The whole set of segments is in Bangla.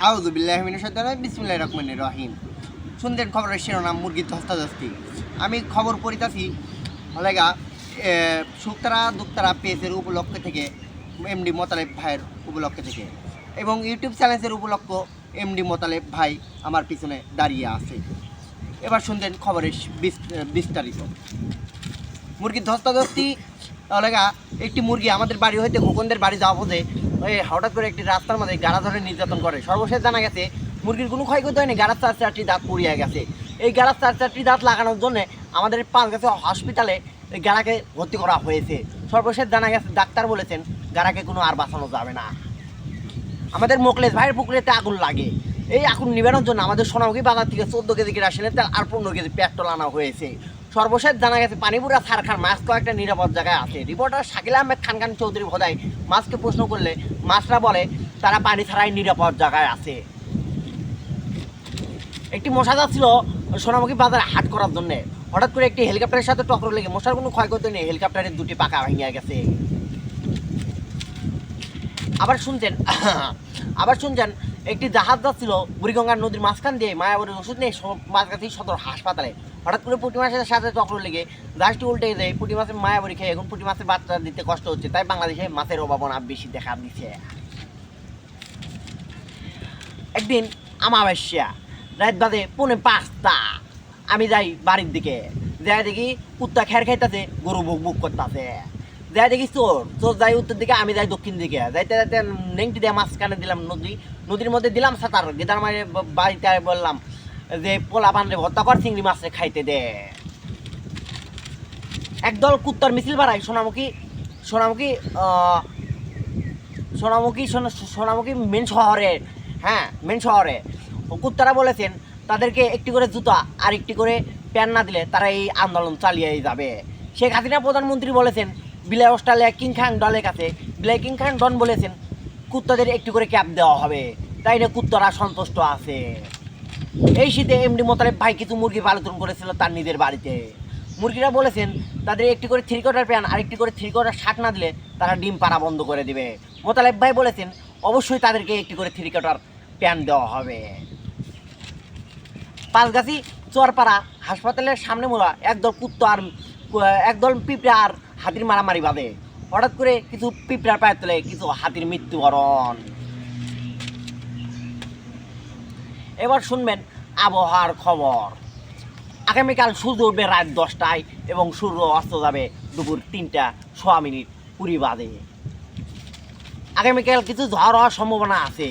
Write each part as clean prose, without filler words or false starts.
আউযু বিল্লাহি মিনাশ শাইতানির রাজিম বিসমিল্লাহির রহমানির রহিম। শুনতেন খবরের শিরোনাম মুরগির ধস্তাধস্তি। আমি খবর পড়িতাছি হলেগা শুক্তারা দুক্তারা পেজের উপলক্ষ থেকে এমডি মোতালেব ভাইয়ের উপলক্ষ থেকে এবং ইউটিউব চ্যানেলের উপলক্ষ এমডি মোতালেব ভাই আমার পিছনে দাঁড়িয়ে আছে। এবার শুনতেন খবরের বিস্তারিত। মুরগির ধস্তাধস্তি হলেগা একটি মুরগি আমাদের বাড়ি হইতে খোকনদের বাড়ি যাওয়া বোঝে হঠাৎ করে একটি রাস্তার মধ্যে গাড়া ধরে নির্যাতন করে। সর্বশেষ জানা গেছে মুরগির কোনো ক্ষয়ক্ষতি হয়নি, গাড়ার চারটি দাঁত পুড়িয়ে গেছে। এই গাড়ার চারটি দাঁত লাগানোর জন্য আমাদের পাঁচগাছা হসপিটালে এই গাড়াকে ভর্তি করা হয়েছে। সর্বশেষ জানা গেছে ডাক্তার বলেছেন গাড়াকে কোনো আর বাঁচানো যাবে না। আমাদের মোকলেশ ভাইয়ের পুকুরেতে আগুন লাগে। এই আগুন নিবানোর জন্য আমাদের সোনামুখী বাজার থেকে 14 কেজি কেরাসিনের তেল আর 15 কেজি পেট্রোল আনা হয়েছে। সর্বশেষ জানা গেছে পানিপুরা সারখান মাছ তো একটা নিরাপদ জায়গায় আছে। রিপোর্টার শাকিল আহমেদ খান চৌধুরী ভোদাই মাছকে প্রশ্ন করলে মাছরা বলে তারা পানি ছাড়াই নিরাপদ জায়গায় আছে। একটি মশা যাচ্ছিল সোনামুখী বাজারে হাট করার জন্য, হঠাৎ করে একটি হেলিকপ্টারের সাথে টক্কর লেগে মশার কোনো ক্ষয়ক্ষতি নেই, হেলিকপ্টারের দুটি পাকা ভেঙে গেছে। আবার শুনছেন একটি জাহাজ যাচ্ছিল বুড়িগঙ্গার নদীর মাঝখান দিয়ে মায়াবতীর ওষুধ নেই মাঝখান সদর হাসপাতালে, হঠাৎ করে পুঁটি মাছের সাথে টক্কর লেগে জাহাজটি উল্টে যায়। পুঁটি মাছের মায়াবরী খেয়ে এখন পুঁটি মাছের বাচ্চা দিতে কষ্ট হচ্ছে, তাই বাংলাদেশে মাছের অভাবনা বেশি দেখা দিচ্ছে। একদিন আমাবস্যা রাত বাজে 4:45, আমি যাই বাড়ির দিকে, যাই দেখি কুত্তা খের খাইতেছে, গরু বুক বুক করতেছে। যাই দেখি চোর যাই উত্তর দিকে, আমি যাই দক্ষিণ দিকে। যাইতে যাইতে নেংটি দিয়ে মাঝখানে দিলাম নদীর মধ্যে দিলাম সাঁতার, গেদার মারে বাড়িতে বললাম যে পোলা পানরে ভর্তা কর, চিংড়ি মাছে খাইতে দে। একদল কুত্তার মিছিল বাড়ায় সোনামুখী মেন শহরে। মেন শহরে কুত্তারা বলেছেন তাদেরকে একটি করে জুতা আর একটি করে প্যান্ট না দিলে তারা এই আন্দোলন চালিয়ে যাবে। শেখ হাসিনা প্রধানমন্ত্রী বলেছেন বিলাই অস্ট্রেলিয়া কিং খান ডনের কাছে, বিলাই কিং খান ডন বলেছেন কুত্তাদের একটি করে ক্যাপ দেওয়া হবে, তাই না কুত্তারা সন্তুষ্ট আছে। এই শীতে এমডি মোতালেব ভাই কিছু মুরগি পালন করেছিল তার নিজের বাড়িতে। মুরগিরা বলেছেন তাদের একটি করে 3/4 প্যান্ট আর একটি করে 3/4 শার্ট না দিলে তারা ডিম পাড়া বন্ধ করে দিবে। মোতালেব ভাই বলেছেন অবশ্যই তাদেরকে একটি করে 3/4 প্যান্ট দেওয়া হবে। পাঁচগাছি চরপাড়া হাসপাতালের সামনে মোড়া একদল পিঁপড়া আর হাতির মারামারি বাঁধে। হঠাৎ করে কিছু পিঁপড়ার পায়ের তলে কিছু হাতির মৃত্যুবরণ। এবার শুনবেন আবহাওয়ার খবর। আগামীকাল সূর্য উঠবে রাত 10টায় এবং সূর্য অস্ত যাবে দুপুর 3:20 আগামীকাল কিছু ঝড় হওয়ার সম্ভাবনা আছে।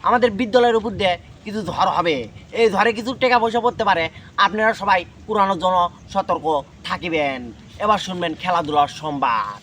আমাদের বিদ্যালয়ের উপর দিয়ে কিছু ঝড় হবে, এই ঝড়ে কিছু টাকা পয়সা পড়তে পারে, আপনারা সবাই পুরানোর জন্য সতর্ক থাকিবেন। এবার শুনবেন খেলাধুলার সংবাদ।